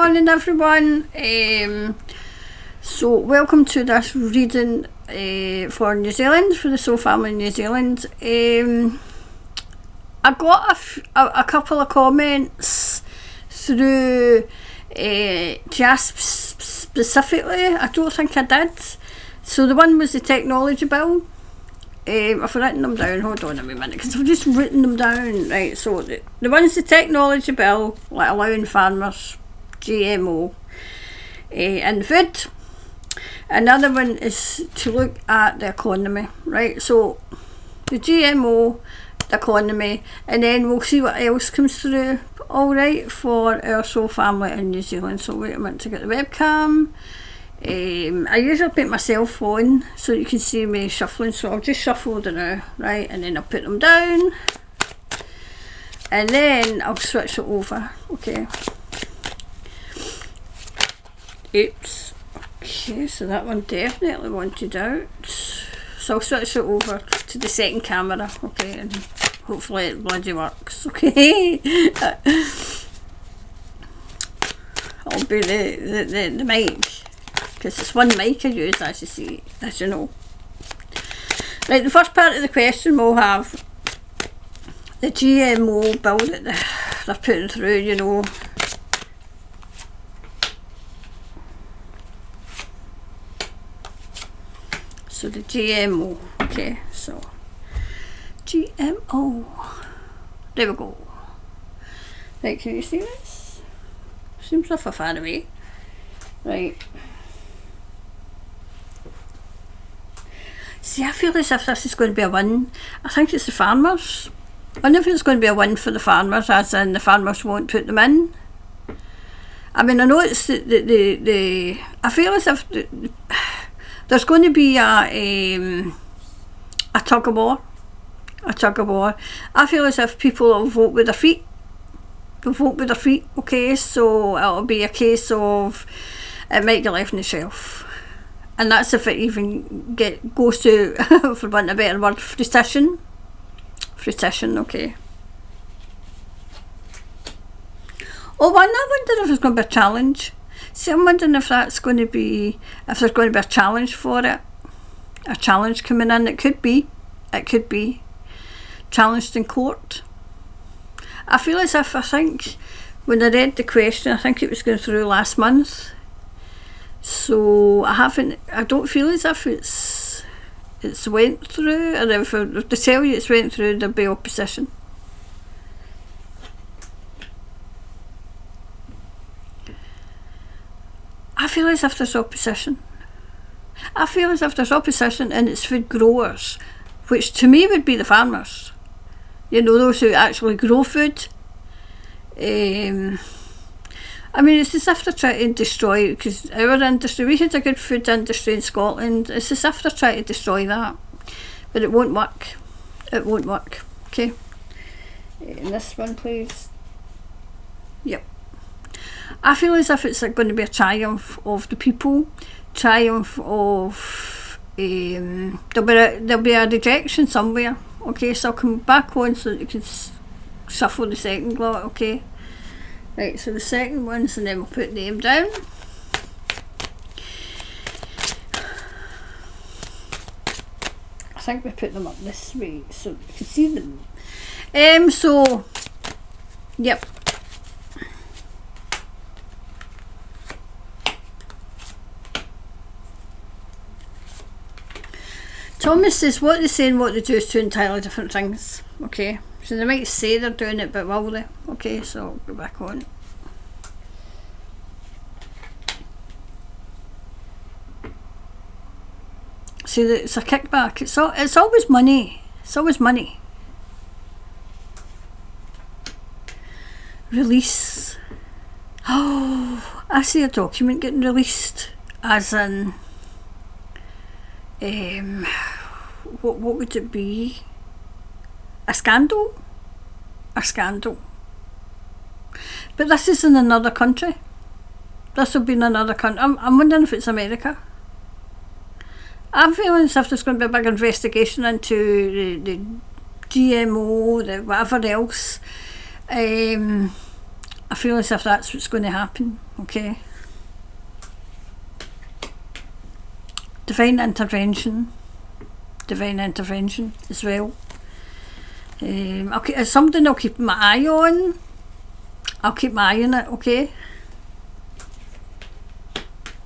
morning, everyone. So welcome to this reading for New Zealand, for the Soul Family in New Zealand. I got a couple of comments through JASP specifically. I don't think I did. So the one was the technology bill. I've written them down, hold on a minute, because I've just written them down. Right, so the one's the technology bill, like allowing farmers GMO in food. Another one is to look at the economy, right? So the GMO, the economy, and then we'll see what else comes through, all right, for our soul family in New Zealand. So wait a minute to get the webcam. I usually put my cell phone so you can see me shuffling, so I'll just shuffle them now, right, and then I'll put them down and then I'll switch it over. Okay, oops, okay, so that one definitely wanted out, so I'll switch it over to the second camera, okay, and hopefully it bloody works. Okay. I'll be the mic, because it's one mic I use, as you see, as you know. Right, the first part of the question we'll have the GMO bill that they're putting through, you know. So the GMO, okay, so GMO, there we go. Right, can you see this? Seems off a far away. Right. See, I feel as if this is going to be a win. I think it's the farmers. I wonder if it's going to be a win for the farmers, as in the farmers won't put them in. I mean, I know it's the I feel as if there's going to be a tug of war. A tug of war. I feel as if people will vote with their feet. They'll vote with their feet, okay? So it'll be a case of it might get left on the shelf. And that's if it even goes to, for want of a better word, fruition. Fruition, okay. Oh, I wonder if there's going to be a challenge. See, I'm wondering if that's going to be, if there's going to be a challenge for it. A challenge coming in. It could be. Challenged in court. I feel as if, I think, when I read the question, I think it was going through last month. So I don't feel as if it's went through, and if they tell you it's went through, there'll be opposition. I feel as if there's opposition. I feel as if there's opposition, and it's food growers, which to me would be the farmers. You know, those who actually grow food. I mean, it's as if they're trying to destroy, because our industry, we had a good food industry in Scotland, it's as if they're trying to destroy that, but it won't work. It won't work. Okay. And this one, please. Yep. I feel as if it's going to be a triumph of the people, triumph of there'll be a rejection somewhere. Okay, so I'll come back on so that you can shuffle the second lot. Okay. Right, so the second ones, and then we'll put them down. I think we put them up this way so you can see them. So, yep. Thomas says what they say and what they do is two entirely different things. Okay. So they might say they're doing it, but will they? Okay, so I'll go back on. See, it's a kickback. It's always money. It's always money. Release. Oh, I see a document getting released, as in, what would it be? A scandal? A scandal. But this is in another country. This will be in another country. I'm wondering if it's America. I'm feeling as if there's going to be a big investigation into the GMO, the whatever else. I feel as if that's what's going to happen, okay? Divine intervention as well. It's something I'll keep my eye on. I'll keep my eye on it, okay?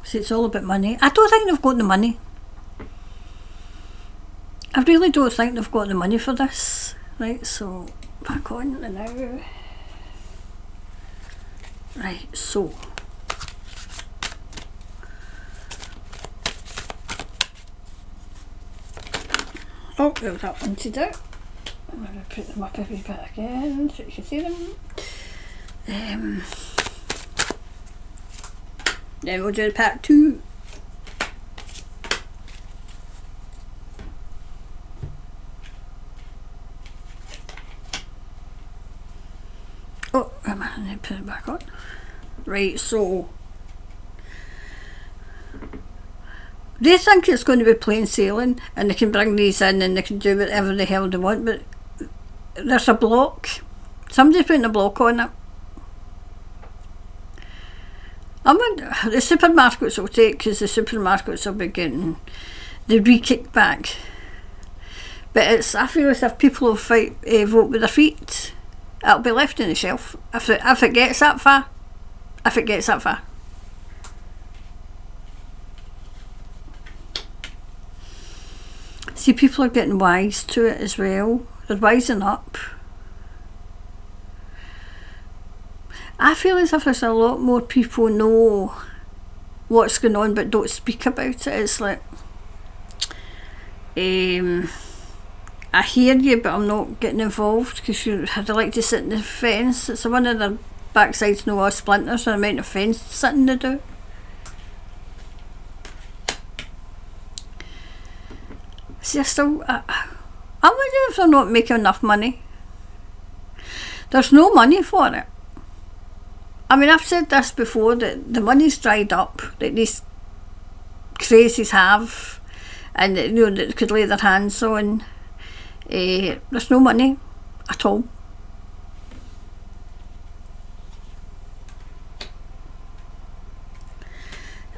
See, it's all about money. I don't think they've got the money. I really don't think they've got the money for this. Right, so back on now. Right, so oh, there's that one to do. I'm going to put them up a wee bit again so you can see them. Then we'll do part 2. Oh, I'm going to put it back on. Right, so they think it's going to be plain sailing and they can bring these in and they can do whatever the hell they want, but there's a block. Somebody's putting a block on it. The supermarkets will take, because the supermarkets will be getting the re-kickback. But I feel as if people will vote with their feet. It'll be left on the shelf if it gets that far. If it gets that far. See, people are getting wise to it as well. They're wising up. I feel as if there's a lot more people know what's going on but don't speak about it. It's like, I hear you but I'm not getting involved because I'd like to sit in the fence. It's one of their backsides no all splinters and amount of fence sitting to do. See, I wonder if they're not making enough money. There's no money for it. I mean, I've said this before, that the money's dried up that these crazies have and that they could lay their hands on. There's no money at all.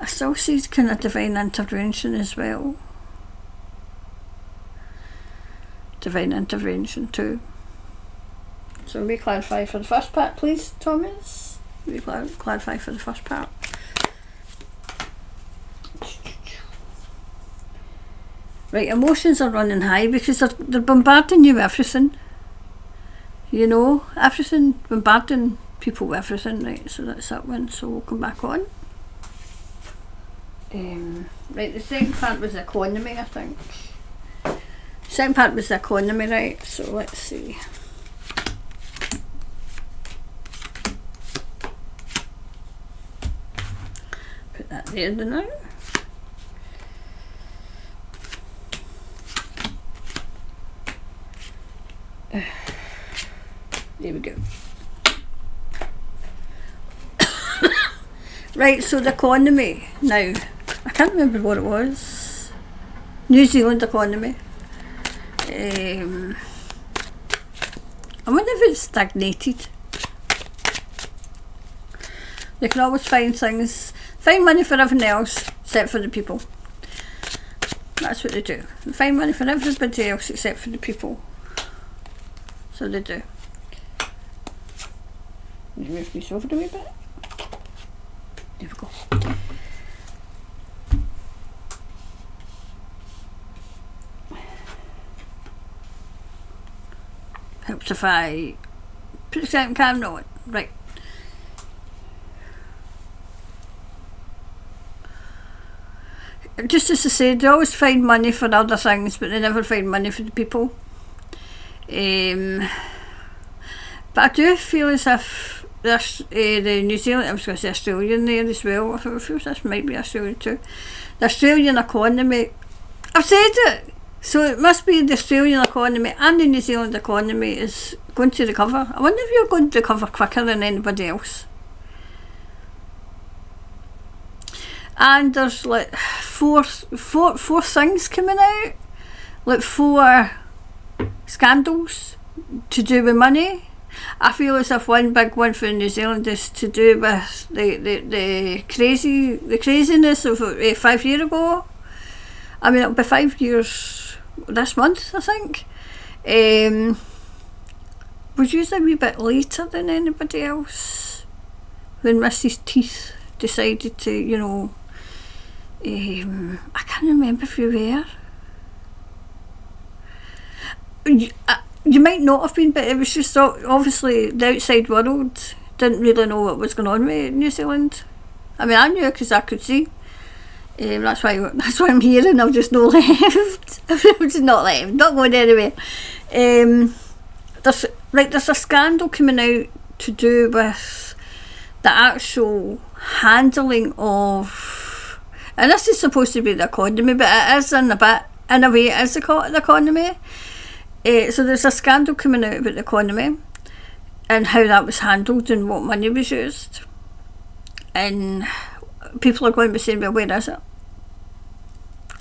I still see kind of divine intervention as well. Divine intervention too. So let me clarify for the first part, please, Thomas. Let me clarify for the first part. Right, emotions are running high because they're bombarding you with everything. You know, everything, bombarding people with everything, right? So that's that one. So we'll come back on. Right, the second part was the economy, I think. Second part was the economy, right? So let's see. Put that there now. There we go. Right, so the economy now. I can't remember what it was. New Zealand economy. I wonder if it's stagnated. They can always find money for everything else except for the people. That's what they do. They find money for everybody else except for the people. So they do. Let me move this over a wee bit. There we go. Helps if I put the second camera on. Right. Just as I said, they always find money for other things, but they never find money for the people. But I do feel as if there's the New Zealand, I was going to say Australian there as well. I feel this might be Australian too. The Australian economy, I've said it, so it must be the Australian economy and the New Zealand economy is going to recover. I wonder if you're going to recover quicker than anybody else. And there's like four things coming out, like 4 scandals to do with money I feel as if one big one for New Zealand is to do with the craziness of 5 years ago. I mean, it'll be 5 years this month, I think. Was usually a wee bit later than anybody else when Mrs. Teeth decided to, you know, I can't remember if you were. You might not have been, but it was just obviously the outside world didn't really know what was going on with New Zealand. I mean, I knew because I could see. That's why I'm here, and I've just not left. I've just not left, not going anywhere. There's a scandal coming out to do with the actual handling of, and this is supposed to be the economy, but it is in a way it is the economy. So there's a scandal coming out about the economy and how that was handled and what money was used. And people are going to be saying, well, where is it?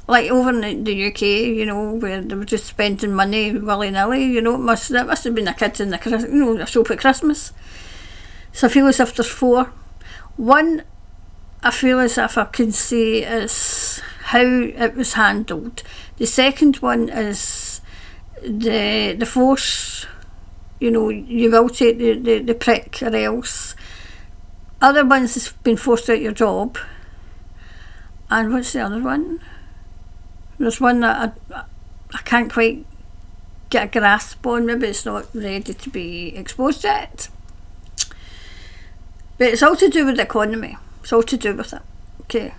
Like over in the UK, you know, where they were just spending money willy-nilly, you know, that must have been a kid in a shop at Christmas. So I feel as if there's four. One, I feel as if I can say is how it was handled. The second one is the force, you know, you will take the prick or else. Other ones has been forced out your job. And what's the other one? There's one that I can't quite get a grasp on. Maybe it's not ready to be exposed yet. But it's all to do with the economy. It's all to do with it. Okay.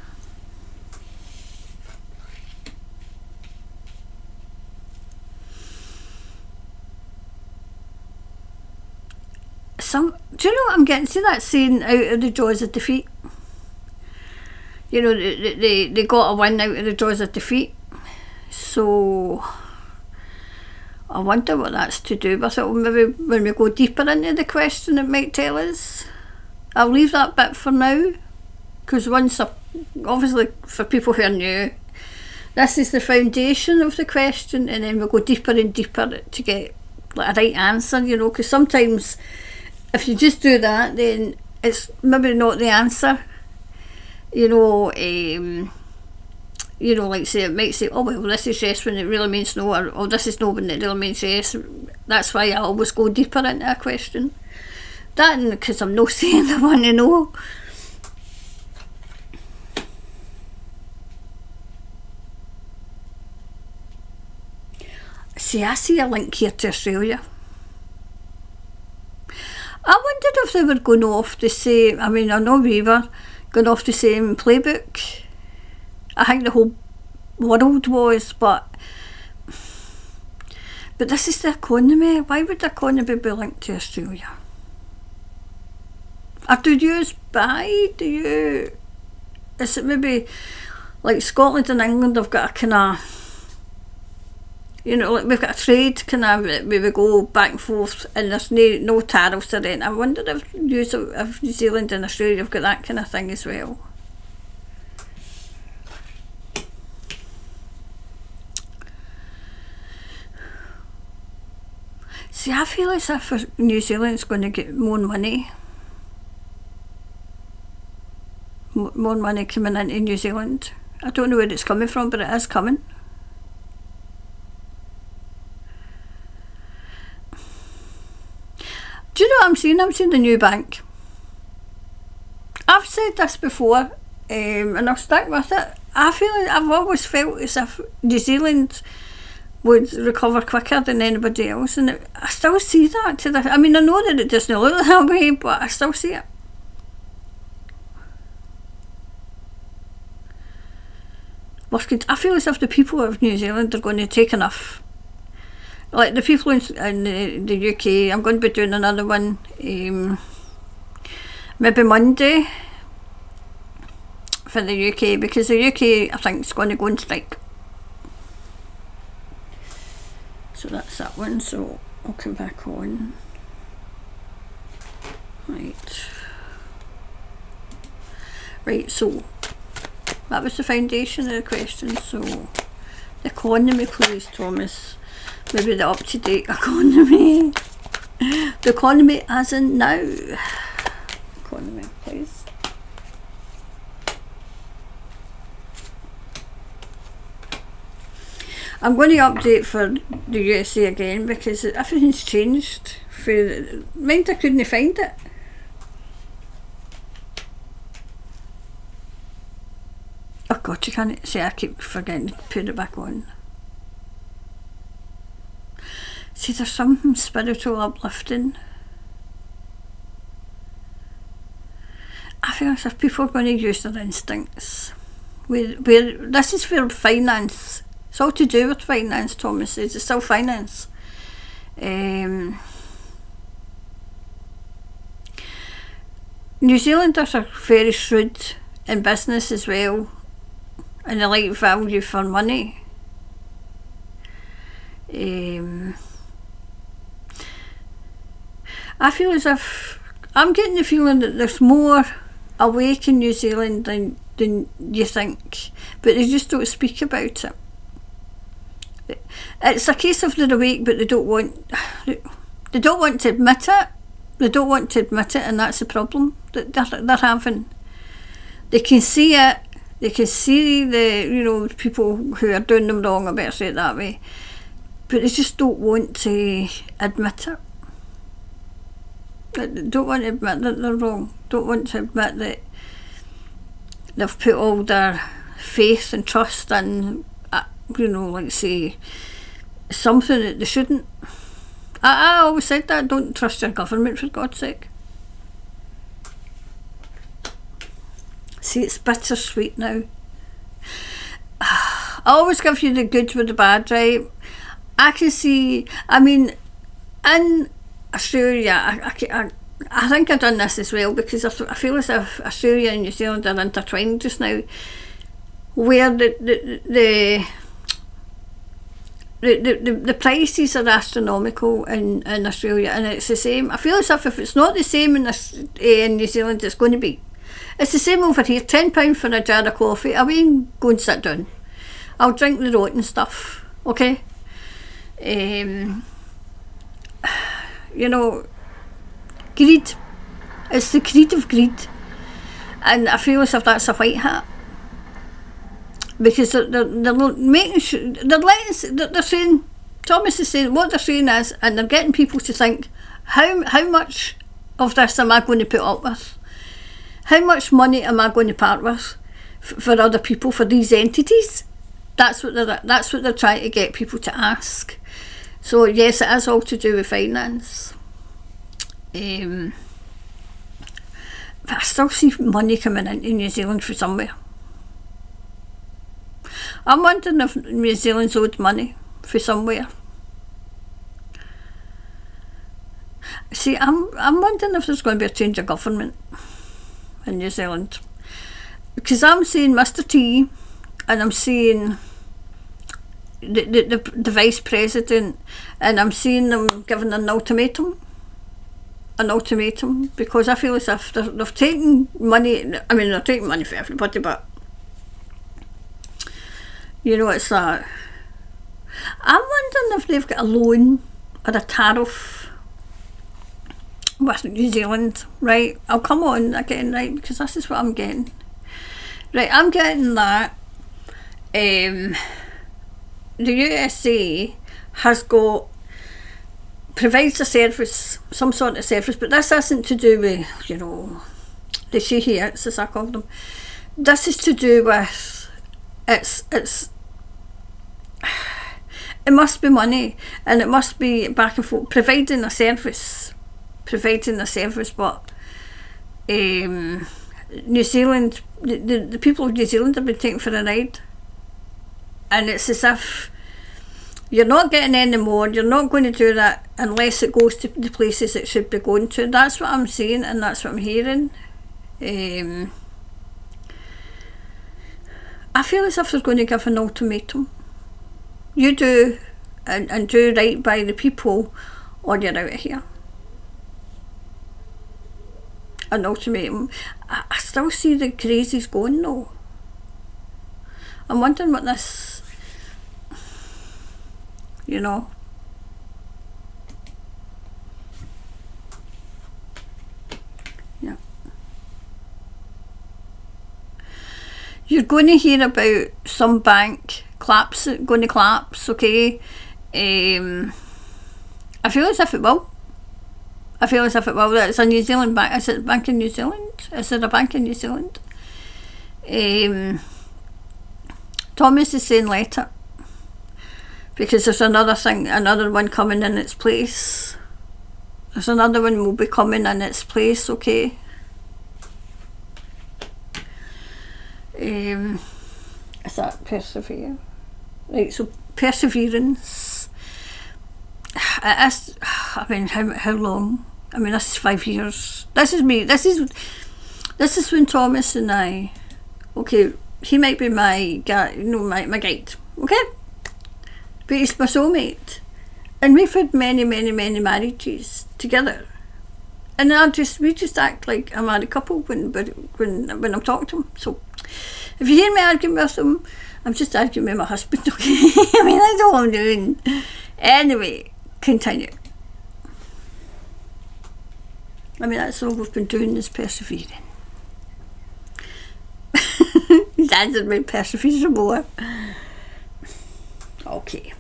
Do you know what I'm getting? See that saying, out of the jaws of defeat? You know, they got a win out of the jaws of defeat. So I wonder what that's to do with it. Maybe when we go deeper into the question, it might tell us. I'll leave that bit for now, because obviously for people who are new, this is the foundation of the question, and then we'll go deeper and deeper to get like a right answer, you know, because sometimes if you just do that, then it's maybe not the answer. You know, like say it might say, oh well, this is yes when it really means no, or oh, this is no when it really means yes. That's why I always go deeper into a question. That because I'm not saying I want to know. See, I see a link here to Australia. I wondered if they were going off the same, I mean, I know we were going off the same playbook. I think the whole world was, but this is the economy. Why would the economy be linked to Australia? Or do you is it maybe like Scotland and England have got a kind of, you know, like we've got a trade kind of, where we go back and forth and there's no tariffs or anything. I wonder if New Zealand and Australia have got that kind of thing as well. See, I feel as if New Zealand's going to get more money. More money coming into New Zealand. I don't know where it's coming from, but it is coming. Do you know what I'm seeing? I'm seeing the new bank. I've said this before, and I'll stick with it. I've always felt as if New Zealand would recover quicker than anybody else, and I still see that. I mean, I know that it doesn't look that way, but I still see it. I feel as if the people of New Zealand are going to take enough. Like the people in the UK, I'm going to be doing another one maybe Monday for the UK, because the UK I think is going to go on strike. So that's that one, so I'll come back on. Right, so that was the foundation of the question. So the economy, please, Thomas. Maybe the up-to-date economy. The economy as in now. Economy, please. I'm going to update for the USA again because everything's changed. Mind I couldn't find it. Oh God, you can't see, I keep forgetting to put it back on. See, there's something spiritual uplifting. I feel as if people are going to use their instincts. Where this is for finance. It's all to do with finance, Thomas says. It's still finance. New Zealanders are very shrewd in business as well. And they like value for money. I feel as if I'm getting the feeling that there's more awake in New Zealand than you think, but they just don't speak about it. It's a case of they're awake, but they don't want to admit it. They don't want to admit it, and that's the problem that they're having. They can see it. They can see the people who are doing them wrong. I better say it that way, but they just don't want to admit it. They don't want to admit that they're wrong. Don't want to admit that they've put all their faith and trust in, like say, something that they shouldn't. I always said that. Don't trust your government, for God's sake. See, it's bittersweet now. I always give you the good with the bad, right? I can see, in Australia, I think I've done this as well because I feel as if Australia and New Zealand are intertwined just now, where the prices are astronomical in Australia, and it's the same. I feel as if it's not the same in New Zealand, it's going to be. It's the same over here. £10 for a jar of coffee. I won't go and sit down. I'll drink the rotten stuff. Okay. Greed. It's the greed of greed, and I feel as if that's a white hat because they're making sure they're saying, Thomas is saying what they're saying is, and they're getting people to think how much of this am I going to put up with? How much money am I going to part with for other people, for these entities? That's what they're trying to get people to ask. So yes, it is all to do with finance. But I still see money coming into New Zealand from somewhere. I'm wondering if New Zealand's owed money for somewhere. See, I'm wondering if there's going to be a change of government in New Zealand, because I'm seeing Mr. T, and I'm seeing the Vice President, and I'm seeing them giving an ultimatum, because I feel as if they've taken money. They're taking money for everybody, but it's that. I'm wondering if they've got a loan or a tariff with New Zealand, right? I'll come on again, right, because this is what I'm getting. Right, I'm getting that the USA provides a service, some sort of service, but this isn't to do with, the Shihites, as I call them. This is to do with, it must be money, and it must be back and forth, providing a service, but New Zealand, the people of New Zealand have been taken for a ride, and it's as if you're not getting any more, you're not going to do that unless it goes to the places it should be going to. That's what I'm seeing, and that's what I'm hearing. I feel as if they're going to give an ultimatum. You do, and do right by the people, or you're out of here. An ultimatum. I still see the crazies going though. I'm wondering what this, you're going to hear about some bank going to collapse, okay? I feel as if it will. It's a New Zealand bank. Is it a bank in New Zealand? Is it a bank in New Zealand? Thomas is saying let it, because there's another one coming in its place. There's another one will be coming in its place, okay? Is that persevere? Right, so perseverance. It is, I mean, how long? I mean, this is 5 years. This is me. This is when Thomas and I, okay, he might be my guy, my guide, okay? But he's my soulmate. And we've had many marriages together. And we just act like a married couple when I'm talking to him. So if you hear me arguing with him, I'm just arguing with my husband, okay? I mean, that's all I'm doing. Anyway, continue. I mean, that's all we've been doing is persevering. He's answered me, persevere some more. Okay.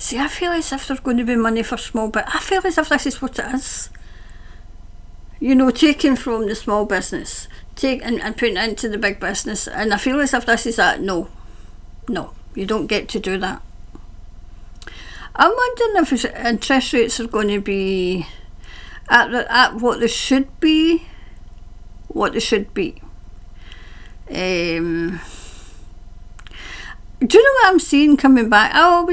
See, I feel as if there's going to be money for small, but I feel as if this is what it is. Taking from the small business, and putting it into the big business, and I feel as if this is that. No, you don't get to do that. I'm wondering if interest rates are going to be at what they should be. Do you know what I'm seeing coming back? I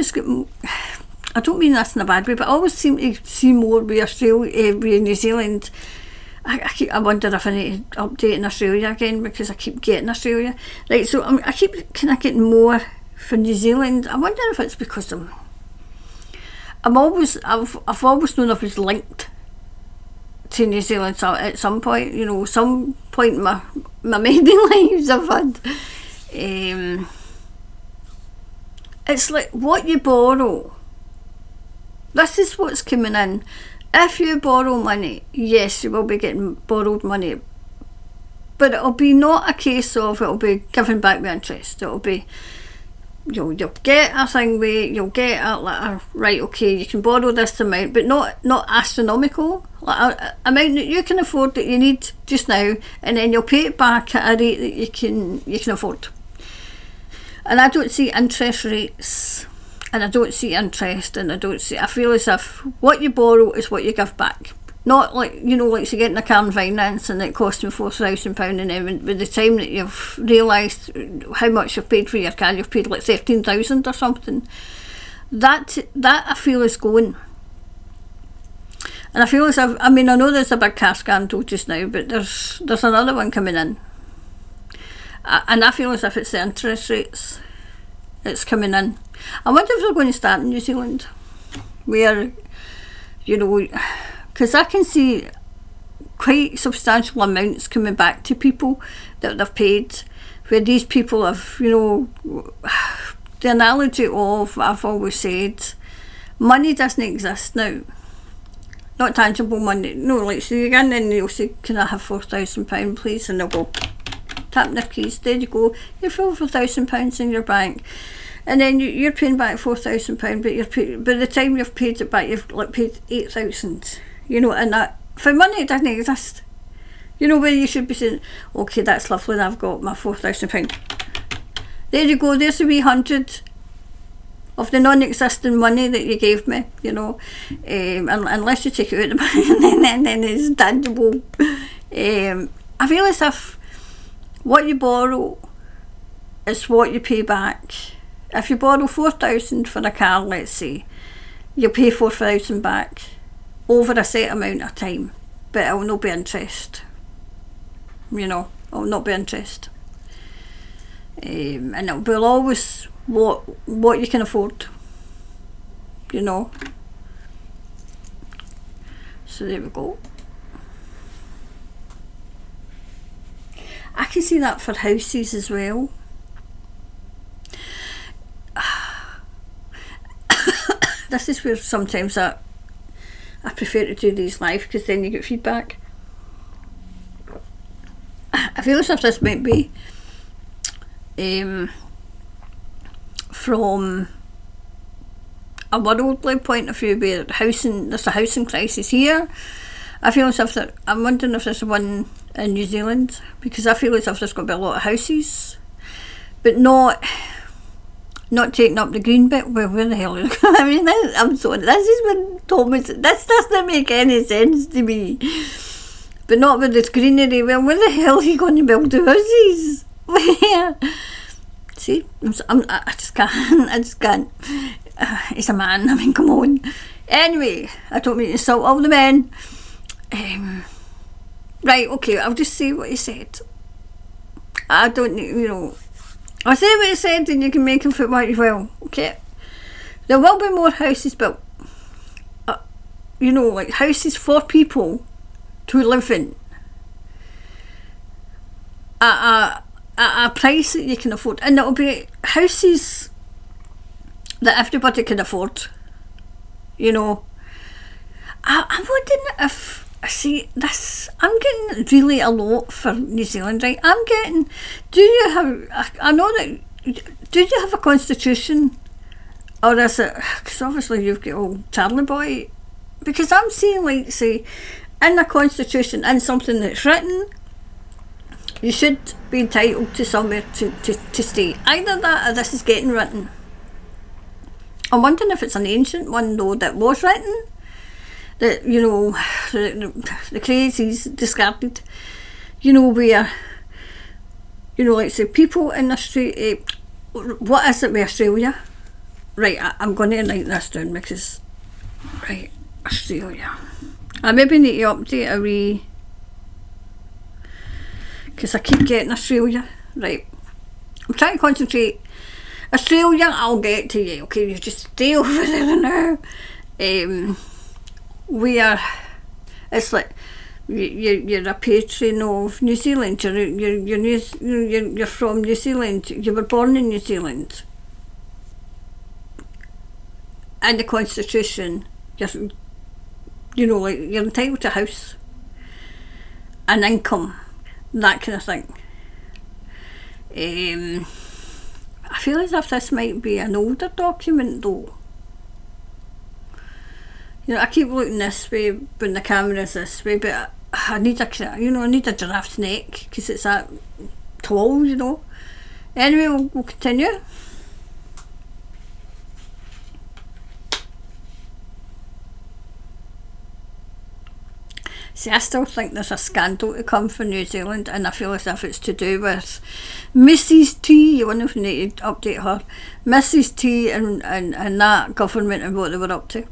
don't mean this in a bad way, but I always seem to see more with Australia, with New Zealand. I wonder if I need to update in Australia again, because I keep getting Australia. Right, so I keep kind of getting more for New Zealand. I wonder if it's because I've always known I was linked to New Zealand at some point. Some point in my many lives I've had. It's like what you borrow. This is what's coming in. If you borrow money, yes, you will be getting borrowed money. But it'll be not a case of it'll be given back with interest. It'll be, you'll get a thing where you'll get a letter, right, okay, you can borrow this amount, but not astronomical. Like a amount that you can afford, that you need just now, and then you'll pay it back at a rate that you can afford. And I don't see interest rates, and I don't see interest, and I feel as if what you borrow is what you give back. Not like, like you get in a car and finance and it costs me £4,000, and then by the time that you've realised how much you've paid for your car, you've paid like 13,000 or something. That I feel is going. And I feel as if, I know there's a big car scandal just now, but there's another one coming in. And I feel as if it's the interest rates that's coming in. I wonder if they're going to start in New Zealand, where, because I can see quite substantial amounts coming back to people that they've paid, where these people have, the analogy of, I've always said, money doesn't exist now. Not tangible money. No, like, so you go in and you'll say, can I have £4,000 please? And they'll go, tap their keys, there you go, you're full of £1,000 in your bank, and then you're paying back £4,000, but by the time you've paid it back, you've paid 8,000. And that for money, it doesn't exist. Where you should be saying, okay, that's lovely, I've got my £4,000. There you go, there's a wee 100 of the non-existent money that you gave me. Unless you take it out of the bank, and then it's tangible. I feel as if what you borrow is what you pay back. If you borrow 4,000 for a car, let's say, you'll pay 4,000 back over a set amount of time, but it will not be interest. It will not be interest. and it will always what you can afford, you know. So there we go. I can see that for houses as well. This is where sometimes I prefer to do these live, because then you get feedback. I feel as if this might be from a worldly point of view, where there's a housing crisis here. I feel as if I'm wondering if there's one in New Zealand, because I feel as if there's going to be a lot of houses, but not taking up the green bit. Well, where the hell is it? I mean, I'm sorry, this is when Thomas, this doesn't make any sense to me. But not with this greenery. Well, where the hell are you going to build the houses? Where? See, I just can't. He's a man, I mean, come on. Anyway, I don't mean to insult all the men. Right, okay, I'll just say what he said. I don't, I'll say what he said, and you can make him fit what you will, okay? There will be more houses built. Like houses for people to live in. At a price that you can afford. And it'll be houses that everybody can afford. I'm wondering if, see, this, I'm getting really a lot for New Zealand, right? Do you have a constitution? Or is it, because obviously you've got old Charlie Boy. Because I'm seeing, like, say, in a constitution, in something that's written, you should be entitled to somewhere to stay. Either that or this is getting written. I'm wondering if it's an ancient one, though, that was written, that, the crazies discarded, where, like, say, people in Australia, what is it with Australia? Right, I'm going to write this down, because, right, Australia. I maybe need to update a wee, because I keep getting Australia. Right, I'm trying to concentrate. Australia, I'll get to you, okay? You just stay over there now. It's like you're a patron of New Zealand. You're from New Zealand. You were born in New Zealand. And the Constitution, you're entitled to a house, an income, that kind of thing. I feel as if this might be an older document, though. I keep looking this way when the camera's this way, but I need a giraffe's neck, because it's that tall, Anyway, we'll continue. See, I still think there's a scandal to come for New Zealand, and I feel as if it's to do with Mrs. T. You wonder if we need to update her. Mrs. T and that government and what they were up to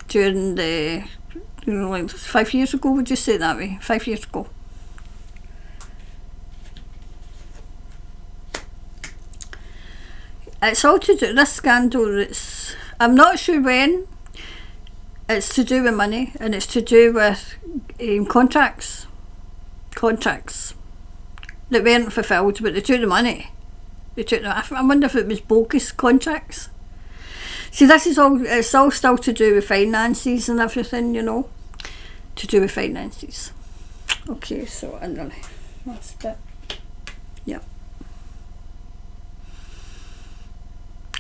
during the, like 5 years ago, would you say it that way? 5 years ago. It's all to do, this scandal, I'm not sure when. It's to do with money, and it's to do with contracts that weren't fulfilled, but they took the money. I wonder if it was bogus contracts. See, it's all still to do with finances and everything, to do with finances. Okay, so underline, that's it. Yeah.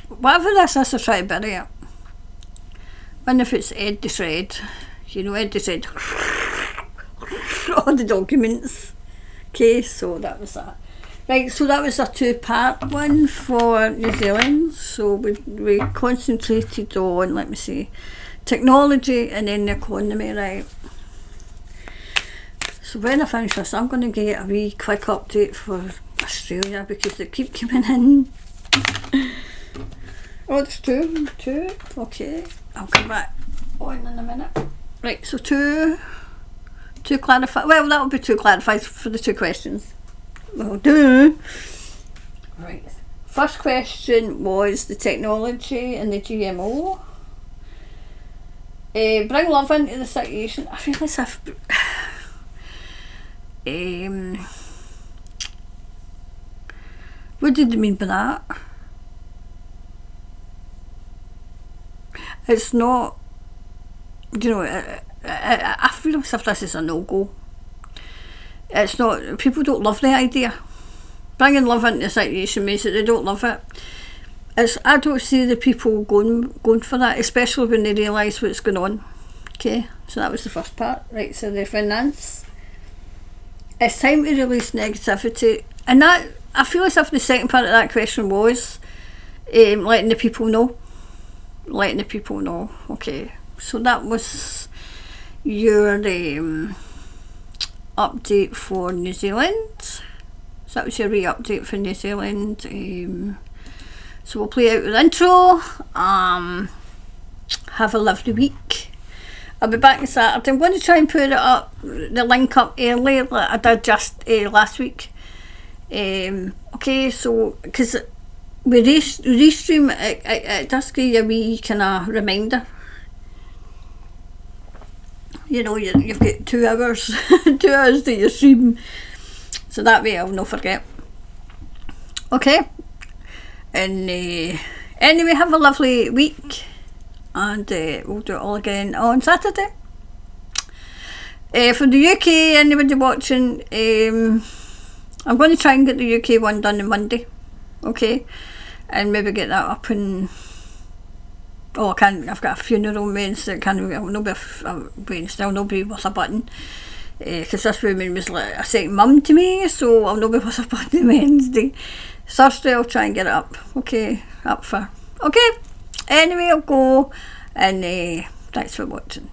Whatever this is, I'll try to bury it. I wonder if it's Ed the Shred. Ed the Shred. All the documents. Okay, so that was that. Right, so that was a 2-part one for New Zealand. So we concentrated on, let me see, technology and then the economy, right? So when I finish this, I'm going to get a wee quick update for Australia, because they keep coming in. Oh, it's two. Okay, I'll come back on in a minute. Right, so two clarify. Well, that will be two clarifies for the two questions. Well, do. Right. First question was the technology and the GMO. Bring love into the situation. I feel as if what did they mean by that? It's not, you know, I feel as if this is a no-go. It's not, people don't love the idea. Bringing love into the situation means that they don't love it. I don't see the people going for that, especially when they realise what's going on. Okay, so that was the first part. Right, so the finance. It's time to release negativity. And that, I feel as if the second part of that question was letting the people know. Letting the people know. Okay, so that was your update for New Zealand. So that was your re-update for New Zealand. So we'll play out with the intro. Have a lovely week. I'll be back on Saturday. I'm going to try and put it up, the link up early, like I did just last week. Okay, so because with restream, it does give you a wee kind of reminder. You know, you've got 2 hours, 2 hours that you're streaming, so that way I'll not forget. Okay, and anyway, have a lovely week, and we'll do it all again on Saturday. From the UK, anybody watching, I'm going to try and get the UK one done on Monday, okay, and maybe get that up in. Oh, I can't. I've got a funeral Wednesday. I'll not be Wednesday. I'll not be with a button because this woman was like a second mum to me. So I'll not be with a button Wednesday. Thursday I'll try and get it up. Okay, up for. Okay. Anyway, I'll go and thanks for watching.